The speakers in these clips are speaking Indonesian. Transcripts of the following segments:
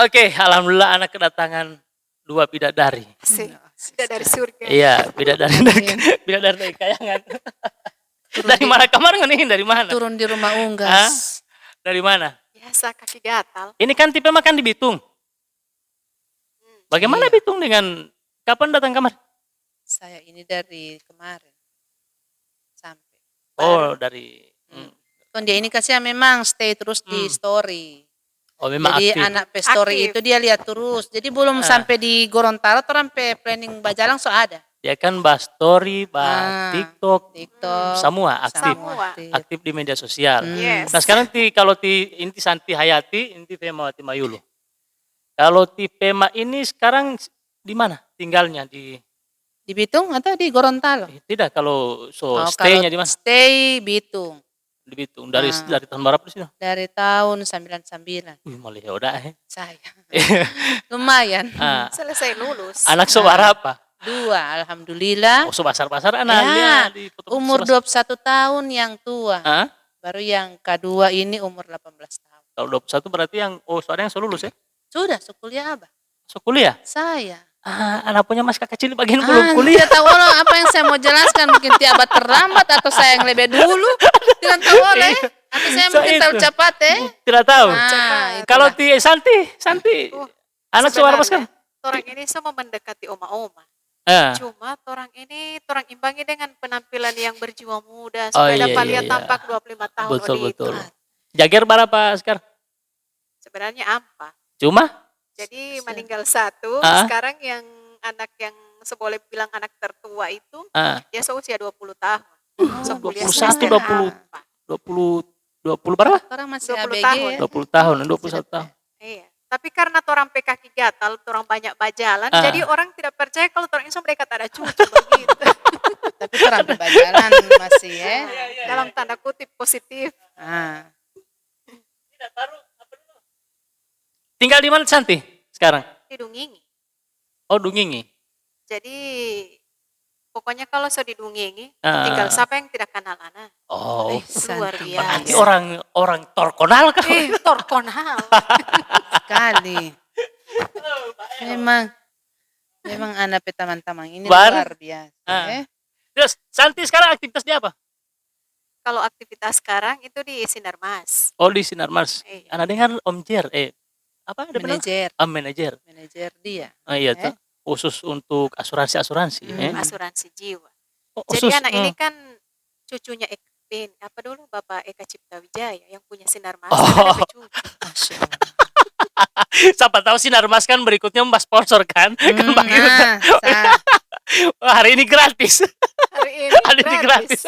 Oke, alhamdulillah anak kedatangan 2 bidadari. Asik. Tidak dari surga. Iya, bidadari dari kayangan. Dari mana kemarin nih? Dari mana? Turun di rumah Hah? unggas. Dari mana? Biasa kaki gatal. Ini kan tipe makan di Bitung. Bagaimana Iya. Bitung dengan kapan datang kamar? Saya ini dari kemarin sampai. Oh, dari Kan dia ini kasih memang stay terus di story. oh memang Jadi aktif. anak story Aktif. itu dia lihat terus. Jadi belum sampai di Gorontalo atau sampai planning Bajalang so ada. Dia kan bahas story, bahas TikTok, TikTok. semua aktif. Semua. Aktif di media sosial. Yes. Nah sekarang kalau inti Santi Hayati, inti Femawati Mayulu. Kalau ti Pema ini sekarang di mana tinggalnya? Di Di Bitung atau di Gorontalo? tidak kalau Oh, stay-nya kalau di mana? Stay Bitung. Di Bitung. Dari tahun berapa di sini? Dari tahun 99. Wih, malah ya udah. Saya. Lumayan. Selesai lulus. Anak saudara apa? 2, alhamdulillah. Oh, sebasar-basar anak Ya, lihat di foto. umur 21 tahun yang tua. Hah? Baru yang kedua ini umur 18 tahun. Kalau 21 berarti yang soalnya yang lulus ya? Sudah sekuliah apa? So kuliah? Saya. Anak punya mas kakak kecil bagian belum kuliah. Tidak tahu loh apa yang saya mau jelaskan. Mungkin tiaba terlambat atau saya yang lebih dulu. Tidak tahu oleh. Atau saya mungkin tahu cepat Tidak tahu. Nah, Kalau itulah. Santi, anak suara apa kan? Orang ini semua mendekati oma-oma. Cuma orang ini imbangi dengan penampilan yang berjiwa muda supaya dapat lihat tampak 25 tahun. Betul. Jager berapa sekarang? Sebenarnya apa? Cuma? Jadi meninggal 1, sekarang yang anak yang seboleh bilang anak tertua itu dia seusia 20 tahun. So, 21, 20 berapa? Orang masih 20 ABG tahun. ya. 20 tahun, 21 tahun. Iya. Tapi karena orang kaki gatal, orang banyak bajalan, jadi orang tidak percaya kalau orang ini mereka tak ada cucu begitu. Tapi orang berjalan masih ya. Dalam tanda kutip positif. Tinggal di mana Santi sekarang? Di Dungingi. Oh, Dungingi. Jadi pokoknya kalau so di Dungingi, tinggal siapa yang tidak kenal anak. Oh, Luar berarti biasa. orang terkenal kan? Terkenal. Sekali. Memang anak teman-teman ini luar biasa. Terus Santi sekarang aktivitas di apa? Kalau aktivitas sekarang itu di Sinarmas. Oh, di Sinarmas. Anak dengar Om Jer, apa ada Manajer. Manajer. Manajer dia. Oh iya tuh. Khusus untuk asuransi. Asuransi jiwa. Oh, jadi anak ini kan cucunya apa dulu Bapak Eka Cipta Wijaya yang punya Sinarmas. Ada cucu. Siapa tahu Sinarmas kan berikutnya membahas sponsor kan? Kan begitu. Hari ini gratis. Hari ini gratis.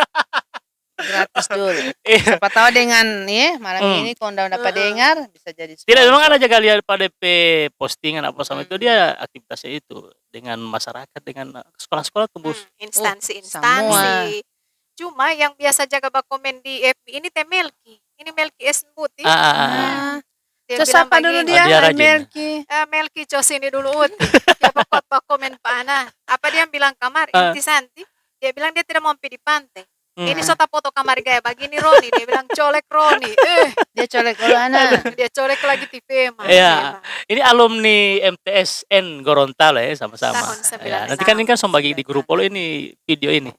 Gratis dulu. Siapa tahu dengan malam ini kalau dapat dengar bisa jadi sponsor. Tidak, memang ada jaga lihat pada postingan apa sama itu dia aktivitasnya itu dengan masyarakat, dengan sekolah-sekolah tembus instansi. Cuma yang biasa jaga komen di FB ini Melki. Ini Melki Esbuti. Dia bilang siapa dulu dia? Melki. Melki cos ini dulu dia komen pana. Apa dia bilang kamar inti Santi? Dia bilang dia tidak mau di pantai. Ini sota foto kamar gaya begini Roni, dia bilang colek Roni. Dia colek dulu anak. Dia colek lagi TV mah. Iya. Ini alumni MTSN Gorontalo ya sama-sama. Ya, nanti kan ini kan bagi di grup polo ini video ini.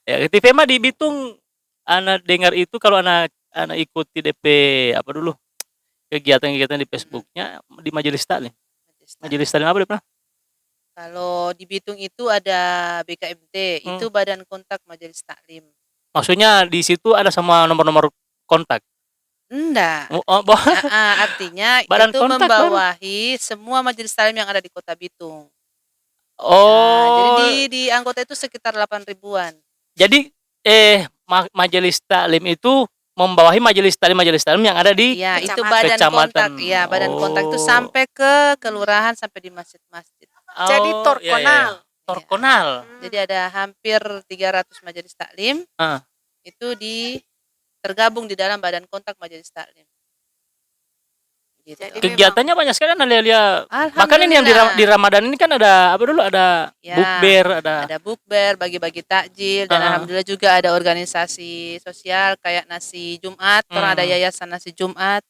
Ya, TV mah di Bitung anak dengar itu kalau anak ikuti DP apa dulu kegiatan-kegiatan di Facebooknya di Majelis Taklim. Majelis Taklim apa dia pernah? Kalau di Bitung itu ada BKMT, itu Badan Kontak Majelis Taklim. Maksudnya di situ ada sama nomor-nomor kontak? Enggak. Artinya Badan itu kontak membawahi semua majelis taklim yang ada di Kota Bitung. Oh. Jadi di anggota itu sekitar 8 ribuan. Jadi majelis taklim itu membawahi majelis taklim yang ada di itu badan kontak. Ya, badan kontak itu sampai ke kelurahan sampai di masjid-masjid. Jadi terkenal. Terkenal. Jadi ada hampir 300 majelis taklim. Itu tergabung di dalam badan kontak majelis taklim. Gitu. Kegiatannya banyak sekali Alia. Bahkan ini yang di Ramadan ini kan ada apa dulu ada bukber, ada bukber, bagi-bagi takjil dan alhamdulillah juga ada organisasi sosial kayak nasi Jumat, karena ada yayasan nasi Jumat.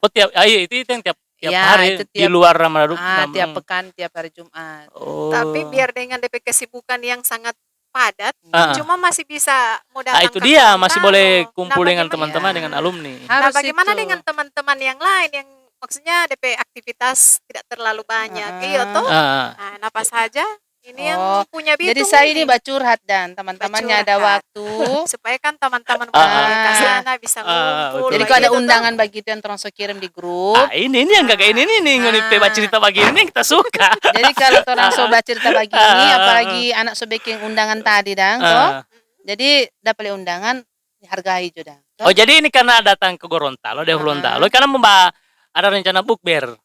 Oh, itu yang tiap Ya, hari itu di tiap luar Ramadan. tiap pekan, tiap hari Jumat. Tapi Oh. biar dengan DP kesibukan yang sangat padat, Ah. cuma masih bisa mau Ah, datang itu ke dia masih Gorontalo. boleh Nah, kumpul dengan bagaimana- teman-teman Ya. dengan alumni. Nah, Harus bagaimana itu. dengan teman-teman yang lain yang maksudnya DP aktivitas tidak terlalu banyak? Iya toh? Ah, Nah, apa saja? Ini yang Oh, punya Bitung Jadi saya ini ini. curhat dan teman-temannya ada Curhat. waktu. Supaya kan teman-teman Ah, boleh ke sana bisa ngumpul. betul. Jadi kalau ada begitu toh. undangan begitu yang orang so kirim di grup. ini yang gak kayak ini nih ngoni Ah. cerita begini nih kita suka. Jadi kalau orang sobat cerita begini, Ah. apalagi anak so bikin undangan tadi dang, toh. Ah. Jadi dapat undangan dihargai juga. Oh, jadi ini karena datang ke Gorontalo, dari Gorontalo karena ada rencana bukber.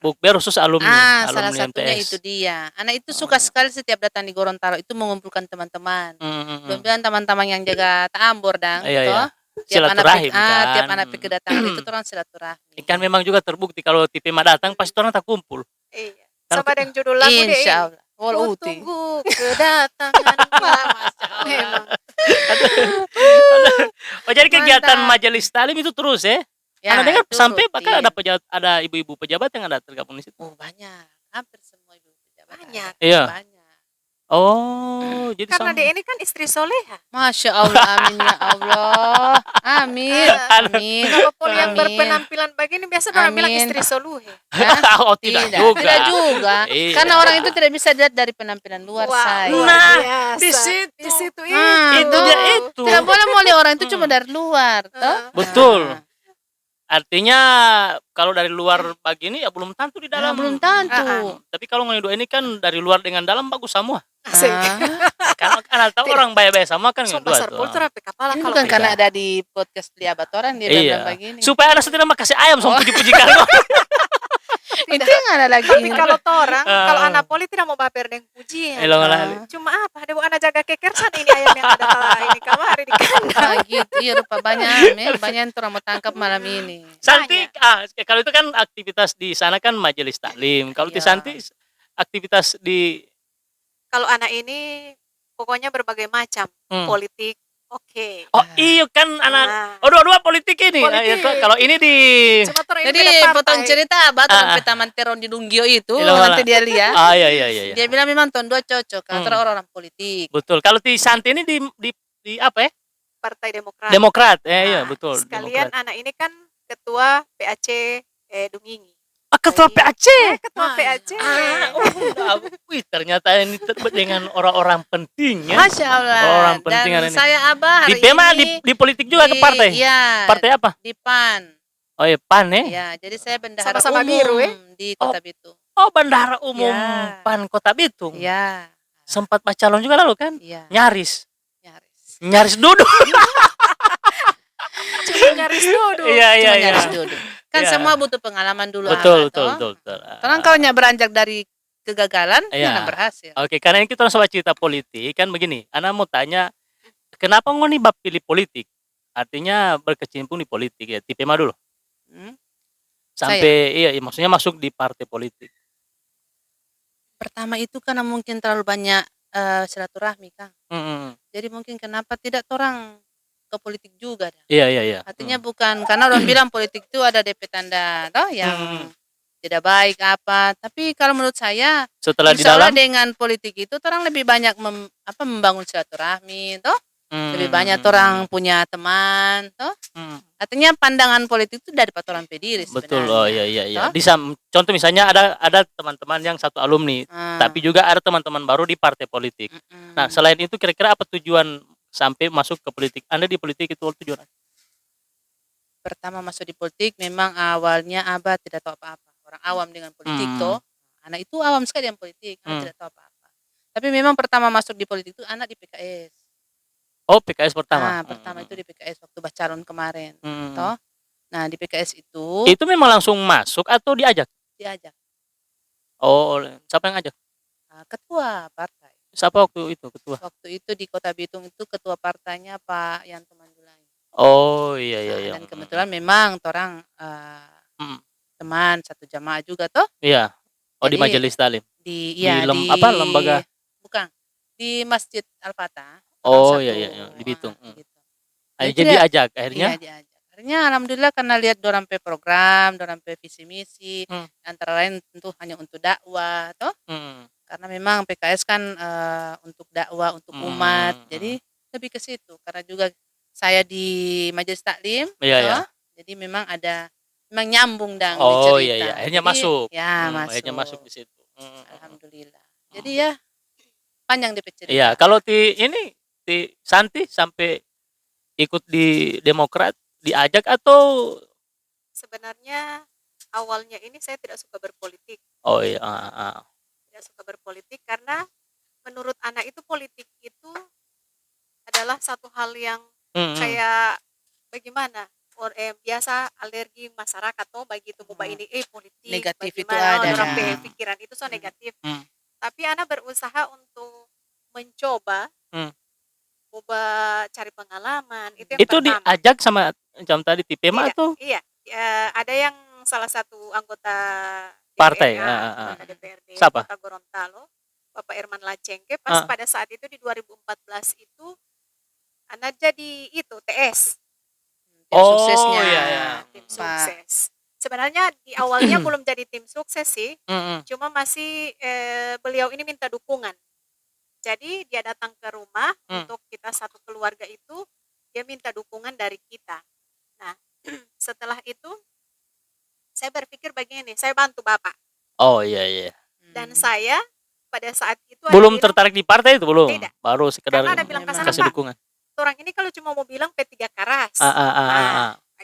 Bukber khusus alumni, Salah alumni satunya MTS. itu dia. Anak itu suka sekali setiap datang di Gorontalo itu mengumpulkan teman-teman. Belum bilang teman-teman yang jaga Tambor dang, Iya, toh. iya. Silaturahim kan. Tiap anak kedatangan itu orang silaturahmi. Kan memang juga terbukti kalau TPMA datang pasti orang tak kumpul. Iya. Kalau Sama dengan judul lagu deh. Insya Allah. Wal Ku uti. tunggu kedatangan. Memang. Oh, jadi kegiatan Mantap. majelis taklim itu terus ya? Ya, Karena dengar itu sampai rutin. bahkan ada ibu-ibu pejabat yang ada tergabung di situ. Oh, banyak. Hampir semua ibu pejabat. Banyak. ada. Iya. Banyak. Oh, jadi Karena sama. dia ini kan istri soleha. Masya Allah, amin ya Allah. Amin. Amin. Kalau poli yang Amin. berpenampilan begini biasa orang bilang Amin. istri soluhe. Oh, tidak Tidak juga. juga. Iya. Karena orang itu tidak bisa lihat dari penampilan luar saya. Nah, biasa. di situ. Di situ Ah, Itu dia itu. Tidak boleh mau lihat orang itu cuma dari luar, toh? Betul. Ah. Artinya kalau dari luar begini ya belum tentu di dalam. Belum tentu. Tapi kalau ngoni dua ini kan dari luar dengan dalam bagus semua. Asik. Karena tahu orang bayar-bayar sama kan Sumpah dua serpul tuh. tuh rapi kepala Ini kalau bukan beda. karena ada di podcast liabat orang dia bilang Iya. begini. Supaya ada setia makasih ayam sama puji-puji kamu. Itu yang ada lagi. Tapi kalau orang, Ah. kalau anak poli tidak mau baper dengan pujian. Elong lah. Cuma apa? Ada anak jaga kekersan ini ayam yang ada ini kamari di kandang. Ah, gitu. Iya, rupa banyak yang orang mau tangkap malam ini. Santi, kalau itu kan aktivitas di sana kan majelis taklim. Kalau di Iya. Santi aktivitas di Kalau anak ini pokoknya berbagai macam politik. Oke. Oh iya kan anak. Nah. Oh dua-dua politik ini. Politik. Kalau ini di Cuma orang ini Jadi beda partai. potong cerita Batu Taman Teron di Dunggio itu Iya, nanti dia lihat. iya. Dia bilang memang tahun 2 cocok antara orang-orang politik. Betul. Kalau di Santi ini di apa ya? Partai Demokrat. Demokrat. Iya Nah, betul. Sekalian Demokrat. anak ini kan ketua PAC Dungingi. Ketua Iya. PAC. Ketua Ah, PAC. Wih, ternyata ini terlibat dengan orang-orang penting ya. Masya Allah. Orang penting Dan hari ini. saya Abah hari Di PEMA ini di politik juga ke partai. Iya. Partai apa? Di PAN. Oh iya, PAN ya. Ya, jadi saya bendahara Sama-sama umum biru, di Kota Bitung. Oh, Bendahara Umum Ya. PAN Kota Bitung. Iya. Sempat calon juga lalu kan? Iya. Nyaris. Nyaris. Duduk. Cuma nyaris duduk. Iya, Cuma nyaris duduk. Kan Iya. semua butuh pengalaman dulu. Betul. Abah, toh. Karena kalau beranjak dari kegagalan, Iya. jangan berhasil. Oke, karena ini kita soal cerita politik kan begini. Ana mau tanya, kenapa ngoni bab pilih politik? Artinya berkecimpung di politik ya. Tipe mah dulu. Hmm. Sampai iya, maksudnya masuk di partai politik. Pertama itu karena mungkin terlalu banyak silaturahmi, Kang. Jadi mungkin kenapa tidak orang ke politik juga dah. Iya. Artinya bukan karena orang bilang politik itu ada DP tanda toh yang tidak baik apa. Tapi kalau menurut saya Setelah di insya Allah dalam dengan politik itu orang lebih banyak membangun silaturahmi toh. Lebih banyak orang punya teman toh. Artinya pandangan politik itu dari orang pediri sebenarnya. betul. Oh iya. Toh? Contoh misalnya ada teman-teman yang satu alumni, tapi juga ada teman-teman baru di partai politik. Nah, selain itu kira-kira apa tujuan sampai masuk ke politik? Anda di politik itu tujuan? Pertama masuk di politik memang awalnya Abah tidak tahu apa-apa. Orang awam dengan politik toh. Anak itu awam sekali dengan politik, anak tidak tahu apa-apa. Tapi memang pertama masuk di politik itu anak di PKS. Oh, PKS pertama. Pertama itu di PKS waktu Bacalon kemarin. Toh. Nah, di PKS itu Itu memang langsung masuk atau diajak? diajak Oh, siapa yang ajak? ketua partai. Siapa waktu itu ketua? Waktu itu di Kota Bitung itu ketua partainya Pak Yanto Manjulai. Oh, iya. Dan kebetulan memang orang teman satu jamaah juga toh Iya. Oh, di Jadi, majelis taklim. di lembaga? Bukan. Di Masjid Al-Fatah. Oh, Satu, iya. Di Bitung. gitu. Jadi diajak akhirnya. Iya, diajak. Akhirnya alhamdulillah karena lihat dorang pe program, dorang pe visi misi, antara lain tentu hanya untuk dakwah toh. Karena memang PKS kan untuk dakwah, untuk umat. Jadi lebih ke situ karena juga saya di majelis taklim Iya. toh. Jadi memang memang nyambung dang di Oh cerita. iya, akhirnya Jadi, masuk. Ya, Akhirnya masuk masuk. di situ. Alhamdulillah. Jadi ya panjang DP cerita. Iya, kalau ti Santi sampai ikut di Demokrat diajak atau Sebenarnya awalnya ini saya tidak suka berpolitik. oh iya, Tidak suka berpolitik karena menurut anak itu politik itu adalah satu hal yang kayak bagaimana biasa alergi masyarakat tuh bagi itu boba ini politik Negatif itu bagaimana, ada, orang ya. pe pikiran itu so negatif. Tapi anak berusaha untuk mencoba boba cari pengalaman itu yang itu pertama. diajak sama jam tadi Tipema Tidak, atau iya ada yang salah satu anggota partai? anggota DPRD Siapa? Kota Gorontalo, Bapak Irman Lacengke, pas pada saat itu di 2014 itu anak jadi itu TS. Tim suksesnya. Iya. Tim sukses. Sebenarnya di awalnya belum jadi tim sukses sih, cuma masih beliau ini minta dukungan. Jadi dia datang ke rumah untuk kita satu keluarga itu, dia minta dukungan dari kita. Nah, setelah itu saya berpikir begini, saya bantu Bapak. Oh iya. Dan saya pada saat itu Belum tertarik di partai itu belum? Tidak. Baru sekedar karena ada bilang ke sana, kasih Pak, dukungan. orang ini kalau cuma mau bilang P3 keras.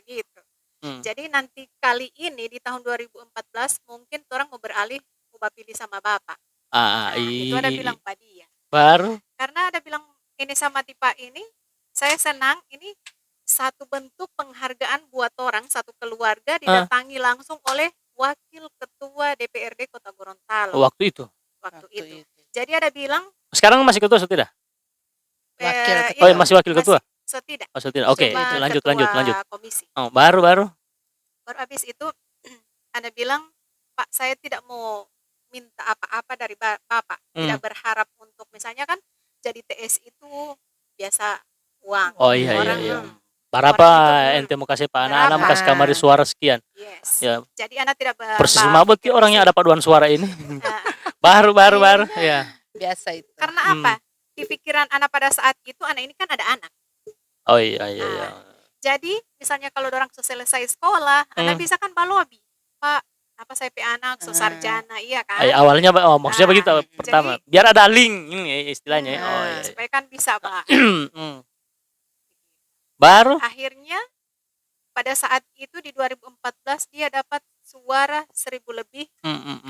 Gitu. Jadi nanti kali ini di tahun 2014 mungkin orang mau beralih mau pilih sama Bapak. Itu ada bilang Pak dia. Baru. Karena ada bilang ini sama tipe ini, saya senang ini satu bentuk penghargaan buat orang satu keluarga didatangi langsung oleh wakil ketua DPRD Kota Gorontalo. Waktu itu. Jadi ada bilang sekarang masih ketua atau tidak? Wakil ketua. Oh, masih wakil ketua? Tidak. Oh, tidak. Oke, lanjut. Komisi. Oh, baru. Baru habis itu Anda bilang, Pak, saya tidak mau minta apa-apa dari Bapak. Tidak berharap untuk misalnya kan jadi TS itu biasa uang. Oh iya. Berapa ente mau kasih Pak anak-anak mau kasih kamar suara sekian. Yes. Ya. Jadi anak tidak persis mabut ki orangnya ada paduan suara ini. baru ya. Biasa itu. Karena apa? Di pikiran anak pada saat itu anak ini kan ada anak. Oh iya. Jadi misalnya kalau orang selesai sekolah, anak bisa kan balobi, Pak, apa saya pe anak sarjana, iya kan? Awalnya maksudnya begitu pertama. Jadi, biar ada link ini istilahnya. Iya. Supaya kan bisa, Pak. Baru akhirnya pada saat itu di 2014 dia dapat suara 1.000 lebih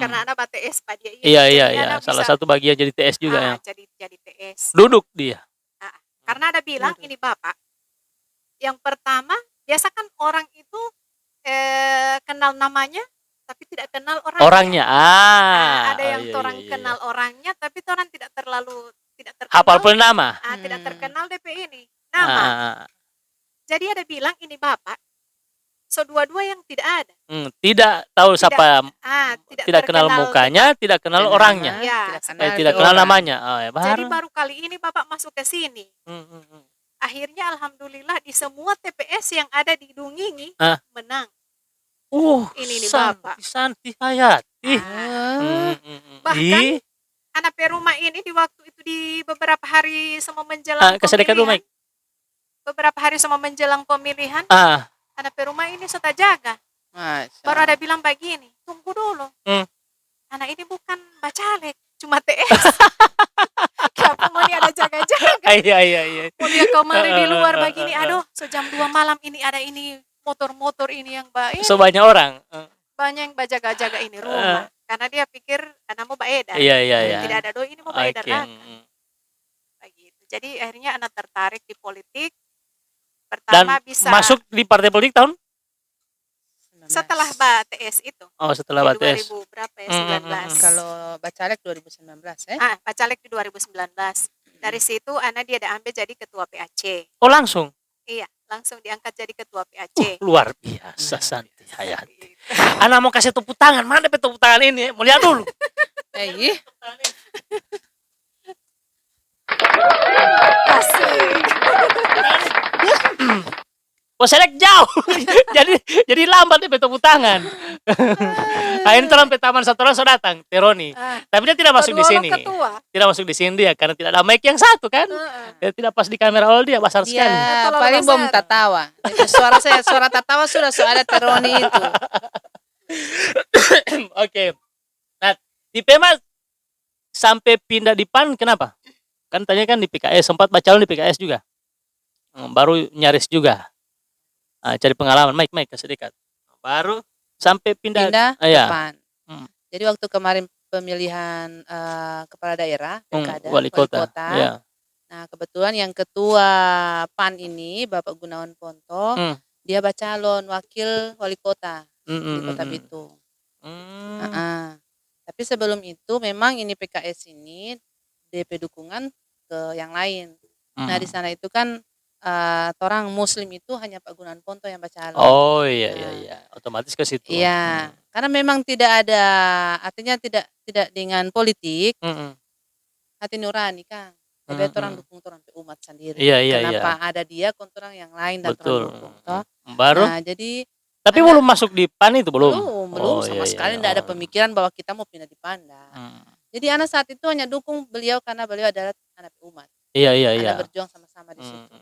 karena anak BTS Pak dia. Iya. Salah satu bagian jadi TS juga ya. Jadi TS. Duduk dia. Karena ada bilang ini Bapak. Yang pertama, biasa kan orang itu kenal namanya tapi tidak kenal orangnya. Ada yang orang kenal orangnya tapi orang tidak terkenal. Hafal pun nama. Tidak terkenal DP ini. Nama. Jadi ada bilang ini Bapak. So dua-dua yang tidak ada. Tidak tahu siapa. Tidak kenal mukanya, tidak kenal orangnya. Tidak kenal namanya. Jadi baru kali ini Bapak masuk ke sini. Akhirnya alhamdulillah di semua TPS yang ada di Dungingi menang. Ini nih Bapak. Santi Hayati. Bahkan anak rumah ini di waktu itu di beberapa hari sama menjelang pemilihan. Beberapa hari sama menjelang pemilihan. Anak rumah ini sudah jaga. Baru ada bilang begini, tunggu dulu. Anak ini bukan bacalek, cuma TS. Kenapa mau ada jaga-jaga? Iya. Mau dia kemarin di luar begini, aduh, jam 2 malam ini ada ini motor-motor ini yang baik. So banyak orang. Banyak yang jaga-jaga ini rumah. Karena dia pikir anak mau baedar. Iya. Tidak ada doi ini mau baedar begitu. Jadi akhirnya anak tertarik di politik. Pertama dan bisa masuk di partai politik tahun setelah BTS itu. Oh, setelah BTS. 2000 berapa ya? 19. Kalau Bacalek 2019 Bacalek di 2019. Dari situ Ana dia ada ambil jadi ketua PAC. Oh, langsung. Iya, langsung diangkat jadi ketua PAC. Luar biasa Santi Hayati. Ana mau kasih tepuk tangan. Mana tepuk tangan ini? Mau lihat dulu. Asik. Selek jauh. jadi lambat dia tepuk tangan. Akhirnya terang taman satu orang sudah datang, Teroni. Tapi dia tidak masuk di sini. Tidak masuk di sini dia karena tidak ada mic yang satu kan. Dia tidak pas di kamera all dia besar sekali. Dia paling bom tatawa. Suara tatawa sudah ada Teroni itu. Oke. Nah, di PEMA sampai pindah di PAN kenapa? Kan tanya kan di PKS, sempat calon di PKS juga. Baru nyaris juga. Cari pengalaman, Mike kasih dekat. Baru sampai pindah ke PAN. Jadi waktu kemarin pemilihan kepala daerah, pilkada, wali kota. Ya. Nah, kebetulan yang ketua PAN ini Bapak Gunawan Ponto, dia calon wakil wali kota di Kota Bitung. Tapi sebelum itu memang ini PKS ini DP dukungan ke yang lain. Nah, di sana itu kan orang Muslim itu hanya Pak Gunawan Ponto yang calon. Oh iya. Otomatis ke situ. Iya, karena memang tidak ada, artinya tidak dengan politik. Hati nurani kan. Tapi orang dukung orang umat sendiri. Kenapa ada dia kontrang yang lain dan orang dukung. Baru. Nah, jadi tapi belum masuk di PAN itu belum sama sekali tidak ada pemikiran bahwa kita mau pindah di PAN. Jadi anak saat itu hanya dukung beliau karena beliau adalah anak umat. Iya. Anak berjuang sama-sama di situ.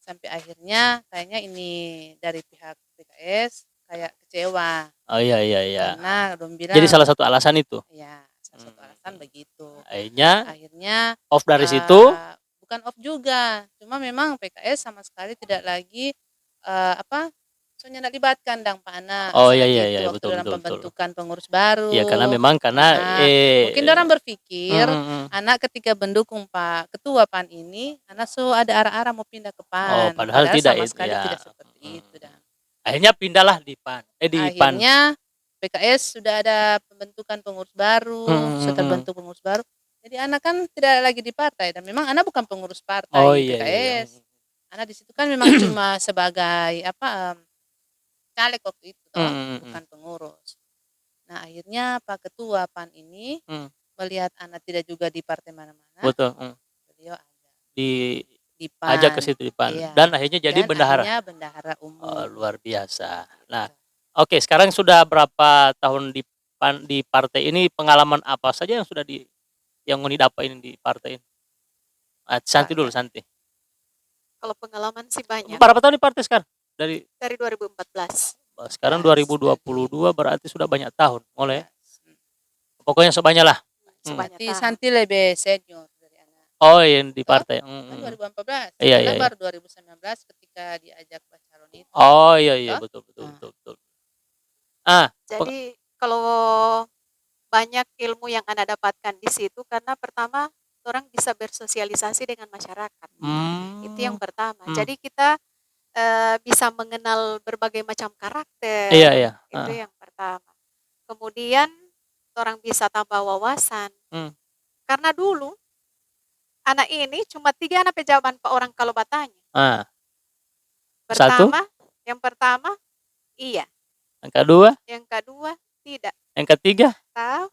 Sampai akhirnya kayaknya ini dari pihak PKS kayak kecewa. Oh iya. Karena dong bilang. Jadi salah satu alasan itu. Iya, salah satu alasan begitu. Akhirnya off dari situ. Bukan off juga, cuma memang PKS sama sekali tidak lagi soalnya tidak libatkan Pak Ana. Oh iya betul dalam pembentukan pengurus baru. Iya karena mungkin orang berpikir anak ketika mendukung Pak Ketua PAN ini, anak ada arah-arah mau pindah ke PAN. Padahal tidak sama sekali tidak seperti itu. Akhirnya pindahlah di PAN. Akhirnya PKS sudah ada pembentukan pengurus baru, sudah terbentuk pengurus baru. Jadi anak kan tidak lagi di partai dan memang anak bukan pengurus partai PKS. Anak di situ kan memang cuma sebagai caleg waktu itu, bukan pengurus. Nah, akhirnya Pak Ketua PAN ini melihat anak tidak juga di partai mana-mana. Betul. Beliau di PAN. Ajak ke situ di PAN. Iya. Dan akhirnya jadi bendahara. Akhirnya bendahara umum. Luar biasa. Nah, oke, sekarang sudah berapa tahun di PAN, di partai ini, pengalaman apa saja yang sudah yang didapatin di partai ini? Santi dulu, Santi. Kalau pengalaman sih banyak. Berapa tahun di partai sekarang? Dari 2014. Sekarang 2022 berarti sudah banyak tahun mulai. Pokoknya sebanyak lah. Santi lebih senior dari anak. Oh, yang di partai. 2014. Iya. Baru 2019 ketika diajak calon itu. Oh iya betul. Jadi kalau banyak ilmu yang Anda dapatkan di situ karena pertama orang bisa bersosialisasi dengan masyarakat. Itu yang pertama. Jadi kita bisa mengenal berbagai macam karakter. Iya. Itu yang pertama. Kemudian orang bisa tambah wawasan. Karena dulu anak ini cuma 3 anak pejabat Pak orang kalau bertanya. Yang pertama iya. Yang kedua tidak. Yang ketiga tahu.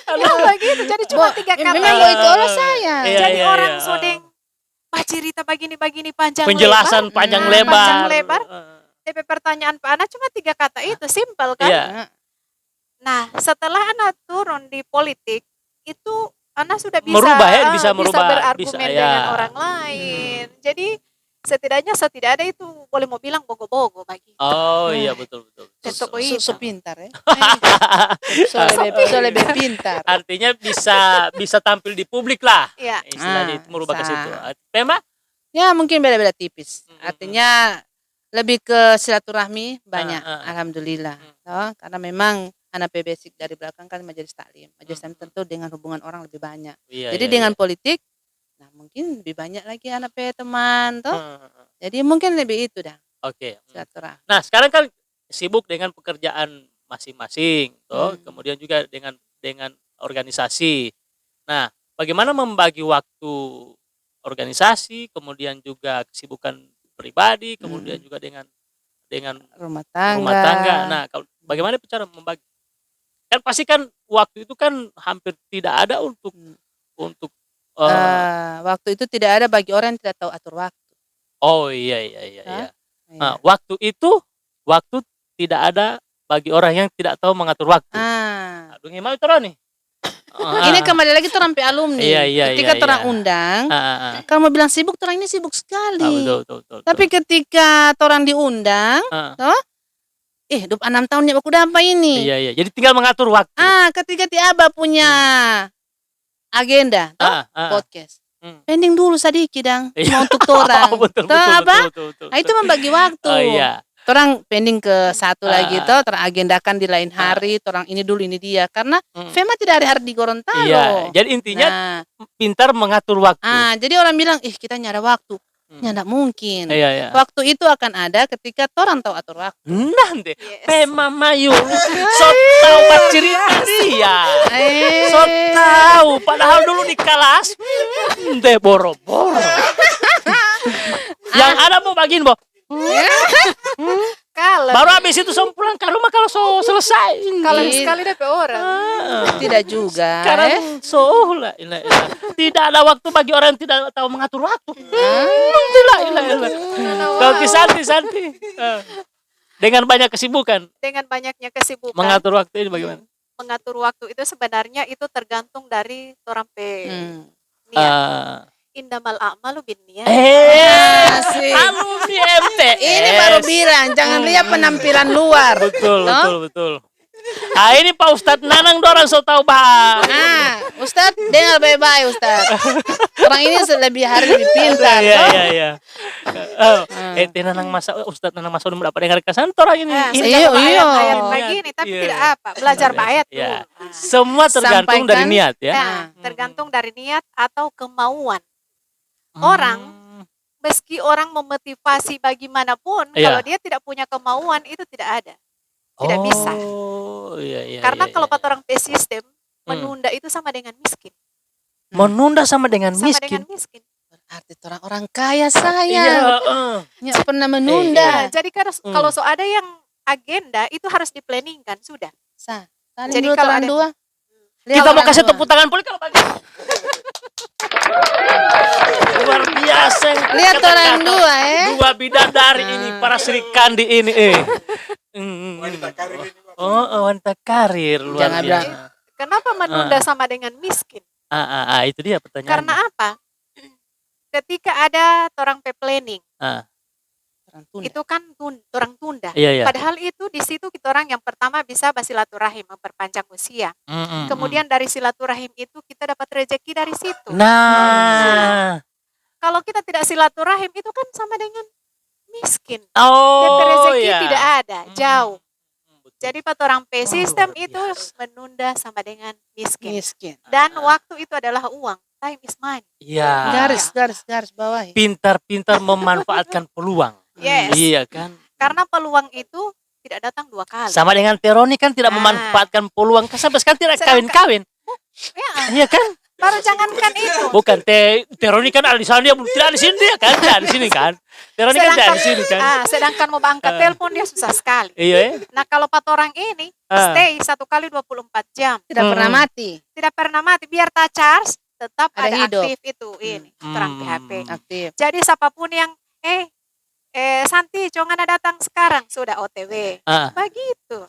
Ya begitu, jadi cuma 3 kata. Memang itu oleh saya. Jadi orang sodeng cerita begini panjang penjelasan lebar. panjang lebar. Tapi pertanyaan Pak Ana cuma 3 kata itu, simpel kan? Nah, setelah Ana turun di politik, itu Ana sudah bisa merubah bisa berargumen dengan orang lain. Jadi setidaknya ada itu boleh mau bilang bogo-bogo bagi. Oh iya betul. So pintar ya. So lebih pintar. Artinya bisa tampil di publik lah. Iya. Istilahnya itu merubah ke situ. Tema? Ya mungkin beda-beda tipis. Artinya lebih ke silaturahmi banyak. Alhamdulillah. Karena memang anak basic dari belakang kan majelis taklim. Majelis taklim tentu dengan hubungan orang lebih banyak. Jadi dengan politik, nah mungkin lebih banyak lagi anak teman toh. Jadi mungkin lebih itu dah. Oke. Silaturahmi. Nah sekarang kan sibuk dengan pekerjaan masing-masing toh, kemudian juga dengan organisasi. Nah, bagaimana membagi waktu organisasi, kemudian juga kesibukan pribadi, kemudian juga dengan rumah tangga. Nah, bagaimana cara membagi? Kan pasti kan waktu itu kan hampir tidak ada untuk Waktu itu tidak ada bagi orang yang tidak tahu atur waktu. Oh iya. Iya. Waktu tidak ada bagi orang yang tidak tahu mengatur waktu. Aduh, gimana itu nih? Ini kembali lagi orang pe alumni. Ketika orang undang, kalau mau bilang sibuk, orang ini sibuk sekali. Betul. Tapi ketika orang diundang, 26 tahun ya aku udah apa ini? Iya. Jadi tinggal mengatur waktu. Ketika tiaba punya agenda, podcast. Pending dulu sedikit dang, mau untuk orang. Betul. Itu membagi waktu. Orang pending ke satu lagi teragendakan di lain hari, orang ini dulu ini dia karena FEMA tidak hari-hari di Gorontalo. Iya, jadi intinya pintar mengatur waktu. Jadi orang bilang, kita nyada waktu. Nggak mungkin. Iya. Waktu itu akan ada ketika orang tahu atur waktu. Nanti FEMA Mayu so tahu cerita dia. So tahu padahal dulu di kelas boro-boro. Yang ada mau bagiin, Bo. Baru habis itu pulang ke rumah kalau selesai. Kalem sekali deh orang. Tidak juga. Sekarang tidak ada waktu bagi orang yang tidak tahu mengatur waktu. Kalau Santi. Dengan banyak kesibukan. Dengan banyaknya kesibukan. Mengatur waktu ini bagaimana? Mengatur waktu itu sebenarnya itu tergantung dari orang niat. Indamal a'malu binniat. Alumni MTS. Ini baru bilang, jangan lihat penampilan luar. Betul. Ini Pak Ustadz Nanang dorang so tahu bah. Ustadz dengar baik-baik Ustadz. Orang ini lebih pintar. Iya. Nanang masa Ustadz Nanang masa udah dapat dengar kesan orang ini. Ayat begini tapi tidak apa, belajar bayat dulu. Semua tergantung dari niat ya. Tergantung dari niat atau kemauan. Orang meski orang memotivasi bagaimanapun, kalau dia tidak punya kemauan itu tidak ada, tidak bisa. Karena kalau kata orang sistem menunda itu sama dengan miskin. Menunda sama dengan miskin. Berarti orang kaya saya. Nggak pernah menunda. Jadi kalau ada yang agenda itu harus diplanningkan sudah. Jadi kalau ada dua, kita mau kasih tepuk tangan poli kalau bagi. Luar biasa. Lihat orang dua Dua bidadari ini, para Sri Kandi ini wanita karir luar biasa. Kenapa menunda sama dengan miskin? Itu dia pertanyaannya. Karena apa? Ketika ada orang planning, itu kan orang tunda. Padahal itu di situ kita orang yang pertama bisa bersilaturahim, memperpanjang usia. Kemudian dari silaturahim itu kita dapat rezeki dari situ. Kalau kita tidak silaturahim itu kan sama dengan miskin. Rezeki tidak ada, jauh. Jadi orang sistem itu menunda sama dengan miskin. Dan waktu itu adalah uang. Time is money. Garis bawahi. Pintar-pintar memanfaatkan peluang. Yes. Iya kan? Karena peluang itu tidak datang dua kali. Sama dengan Teroni kan tidak memanfaatkan peluang. Sampai sekarang tidak kawin-kawin. Iya kan? Baru jangankan itu. Bukan Teroni kan ada di sana, dia tidak di sini dia kan, tidak di sini kan. Teroni kan tidak di sini kan. Sedangkan mau angkat telepon dia susah sekali. Iya. Nah kalau orang ini stay 1 kali 24 jam. Tidak pernah mati. Tidak pernah mati. Biar tak charge tetap ada hidup. Aktif itu ini terang PHP. Aktif. Jadi siapapun yang Santi jangan datang sekarang sudah OTW. Begitu.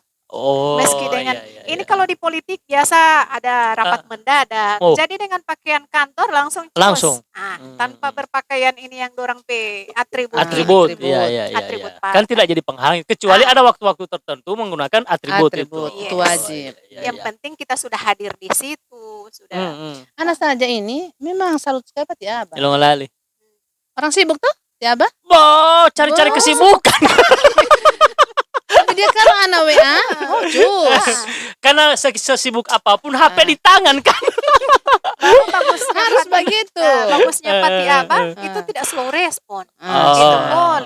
Meski dengan ini kalau di politik biasa ada rapat mendadak. Jadi dengan pakaian kantor langsung. Tanpa berpakaian ini yang dorang atribut. Atribut. Kan tidak jadi penghalang kecuali ada waktu-waktu tertentu menggunakan atribut itu. Itu wajib. Yang penting kita sudah hadir di situ, sudah. Anak saja ini memang salut sekali Pak Tiaba. Orang sibuk tuh Tiaba? Cari-cari kesibukan. Tapi dia kan anak WA. Karena sesibuk apapun HP di tangan kan. Bagus harus begitu. Bagusnya Pak Tiaba itu tidak slow respon.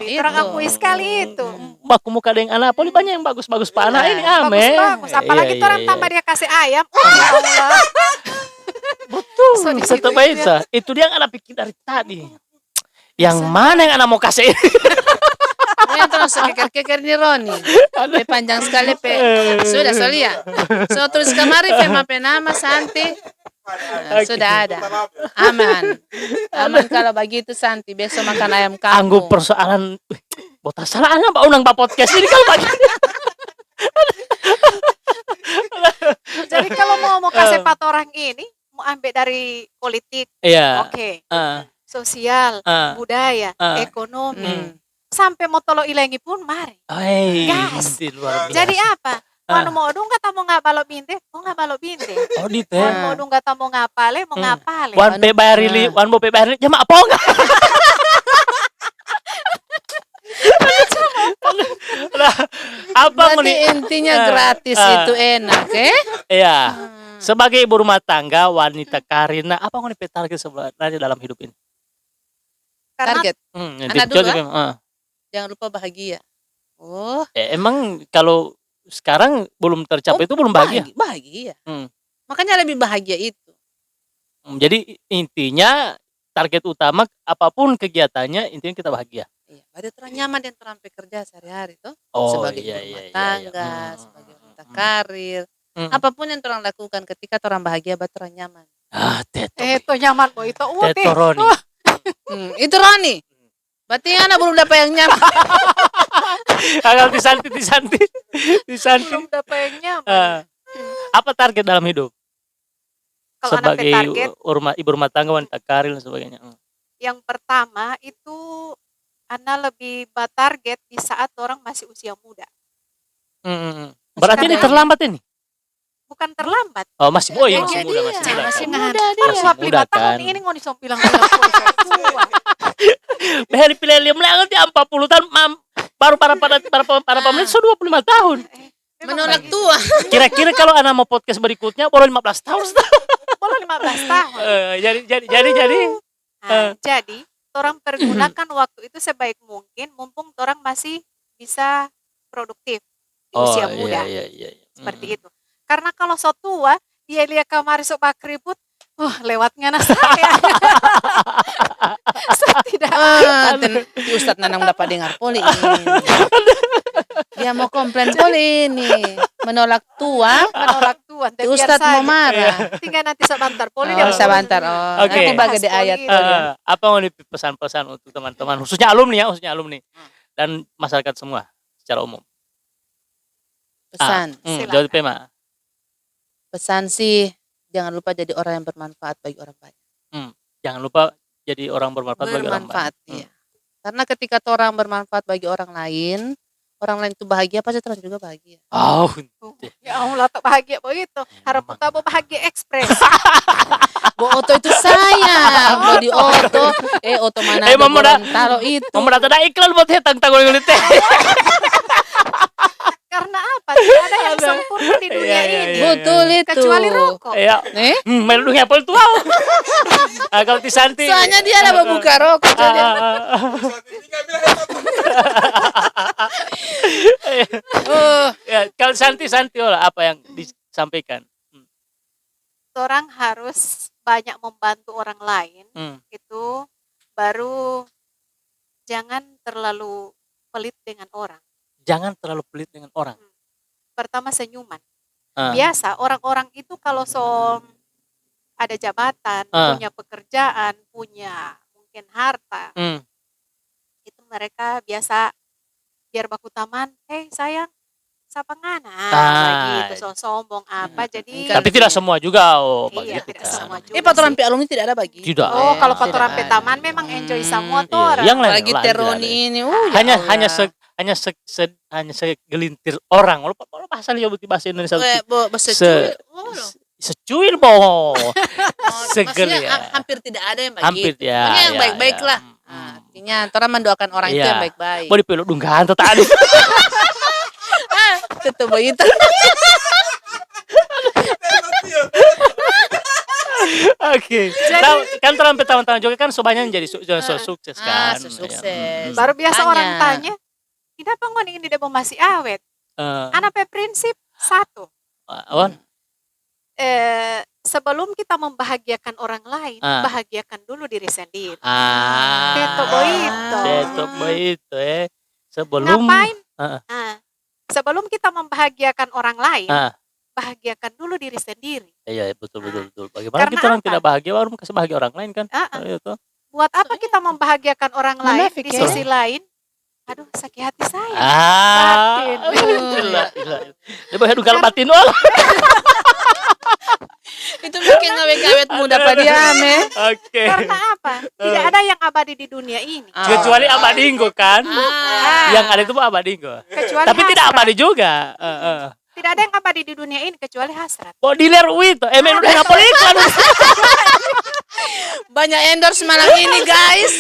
Terang akui sekali itu. Baku muka dengan anak poli banyak yang bagus-bagus Pak anak ini bagus. Apalagi orang tambah dia kasih ayam. Ya Allah. Betul. Tetap aja. Itu dia yang anak pikir dari tadi. Yang mana yang anak mau kasih? Yang terus keker-keker di Roni. Panjang sekali Sudah solia. So tulis kemari nama Santi. Sudah ada. Aman. Aman kalau begitu Santi. Besok makan ayam kampung. Anggo persoalan botas salah anak Mbak Unang Mbak podcast ini kalau bagi. Jadi kalau mau kasih 4 orang ini, mau ambil dari politik, oke. Sosial, budaya, ekonomi, sampai mau tolong ilangi pun mari. Gas. Jadi apa? Wanu mau dong kata mau nggak balok binte, mau nggak balok binte. Oh di teh. Wanu mau dong kata mau ngapale, mau ngapale. Wan pe bayarili, wan mau pe bayarili, jam apa enggak? Apa berarti intinya gratis itu enak, Iya. Sebagai ibu rumah tangga, wanita Karina, apa yang pe target sebenarnya dalam hidup ini? Target. Anak dulu, jangan lupa bahagia. Oh. Emang kalau sekarang belum tercapai itu belum bahagia? Bahagia. Makanya lebih bahagia itu. Jadi intinya target utama apapun kegiatannya intinya kita bahagia. Iya, ada terang nyaman dan terang kerja sehari-hari tuh. Oh, sebagai rumah tangga, sebagai wanita karir. Apapun yang orang lakukan ketika orang bahagia, orang nyaman. Itu nyaman kok itu. Teto Roni. Itu Roni. Berarti anak belum dapat yang nyaman. Agak disanti. Belum dapat yang nyaman. Apa target dalam hidup? Kalau sebagai target, ibu rumah tangga, wanita karir dan sebagainya. Yang pertama itu Ana lebih target di saat orang masih usia muda. Berarti ini terlambat ini? Bukan terlambat. Oh masih muda. Masih muda dia. Suap 5 tahun ini nggak bisa bilang tua. Behari pilih nanti 40 tahun baru para pemilik sudah 25 tahun. Menolak tua. Kira-kira kalau anak mau podcast berikutnya baru 15 tahun. Baru 15 tahun. Jadi orang pergunakan waktu itu sebaik mungkin mumpung orang masih bisa produktif di usia muda. Iya. Seperti itu. Karena kalau so tua, dia lihat kamar sok bakribut, lewatnya saya. Saya tidak Ustadz Nanang dapat dengar poli ini. Dia mau komplain poli ini. Menolak tua. Ustadz mau marah. Tinggal nanti sebentar poli dia. Sebentar. Nanti bagi di ayat. Apa mau pesan-pesan untuk teman-teman khususnya alumni dan masyarakat semua secara umum? Pesan. Jawab Pema. Pesan sih jangan lupa jadi orang yang bermanfaat bagi orang banyak. Jangan lupa jadi orang bermanfaat bagi orang banyak. Iya. Karena ketika orang bermanfaat bagi orang lain itu bahagia, pasti orang juga bahagia. Ya Allah, tak bahagia begitu. Harap kita bahagia ekspres. Bu Oto itu sayang. Mau di Oto. Oto mana ada Gorontalo itu. Mau ada iklan buat tanggung ini teh. Karena apa? Tidak ada yang sempurna di dunia ini. Betul itu. Kecuali rokok. Iya. Meludung Apple tuh. Kalau Santi. Soalnya dia ada membuka rokok. Kalau Santi apa yang disampaikan? Orang harus banyak membantu orang lain. Itu baru jangan terlalu pelit dengan orang. Jangan terlalu pelit dengan orang. Pertama senyuman. Biasa orang-orang itu kalau ada jabatan, punya pekerjaan, punya mungkin harta, itu mereka biasa biar baku taman, sayang, sapa ngana, gitu sombong apa, jadi. Tapi tidak semua juga, iya, tidak semua juga. Patoran P alumni tidak ada bagi. Tidak. Kalau patoran P taman memang enjoy semua tuh orang. Yang lain lagi Teroni ini, hanya segelintir orang. Walaupun bahasa Indonesia. Secuil boh. Maksudnya hampir tidak ada yang baik. Hampir ya. Yang baik-baik lah. Artinya orang mendoakan orang itu yang baik-baik. Mau dipeluk dunggahan tadi. Tetap begitu. Oke. Kan sampai tahun-tahun juga kan sobanyak jadi sukses kan. Sukses. Baru biasa orang tanya, kenapa nggak ingin tidak masih awet? Anak prinsip satu. Sebelum kita membahagiakan orang lain, bahagiakan dulu diri sendiri. Itu begitu. Sebelum ngapain? Sebelum kita membahagiakan orang lain, bahagiakan dulu diri sendiri. Iya, betul. Bagaimana kita orang tidak bahagia, baru kasih bahagia orang lain kan? Itu. Buat apa kita membahagiakan orang lain di sisi lain? Aduh, sakit hati saya. Batin. Gila. Dia baru kalau batin wala. Itu bikin awet-awet muda padiame. Oke. Karena apa? Tidak ada yang abadi di dunia ini. Kecuali abadinggo kan? Yang ada itu abadinggo. Tapi tidak abadi juga. Tidak ada yang abadi di dunia ini kecuali hasrat. Oh, dealer itu. Emang udah ngapol iklan. Banyak endorse malam ini, guys.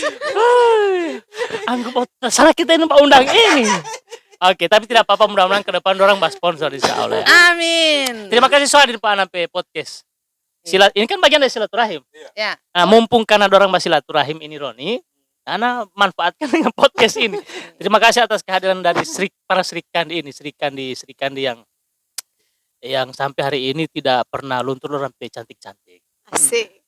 Anggap salah kita ini Pak undang ini. Oke, tapi tidak apa-apa, mudah-mudahan ke depan orang bahas sponsor insya Allah. Amin. Terima kasih soal di Pak Anampe podcast. Ini kan bagian dari silaturahim. Ya. Nah, mumpung karena orang bahas silaturahim ini Roni, Ana manfaatkan dengan podcast ini. Terima kasih atas kehadiran dari para Sri Kandi yang sampai hari ini tidak pernah luntur sampai cantik-cantik. Asik.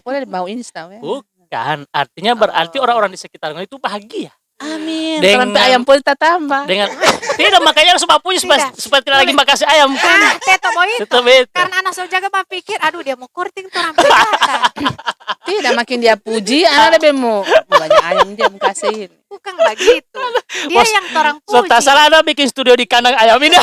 Boleh mau Insta ya? Bukan, artinya berarti orang-orang di sekitar itu bahagia. Amin. Sampai ayam pun tambah. Tidak, makanya harus punya supaya tidak lagi makasih ayam kan. Teto karena anak saya jaga pikir, aduh dia mau korting tuh sampai Tidak, makin dia puji, anak lebih mau banyak ayam dia mau kasihin. Bukan begitu. Dia yang orang puji. Tak salah ada bikin studio di kandang ayam ini.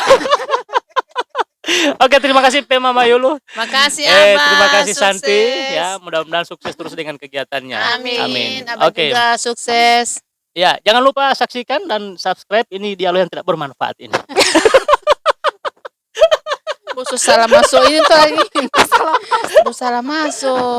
Oke, terima kasih Pema Mayulu. Makasih Abah. Terima kasih sukses. Santi. Ya, mudah-mudahan sukses terus dengan kegiatannya. Amin. Abah juga sukses. Ya, jangan lupa saksikan dan subscribe ini dialog yang tidak bermanfaat ini. Khusus salah masuk ini tuh lagi. Salah masuk.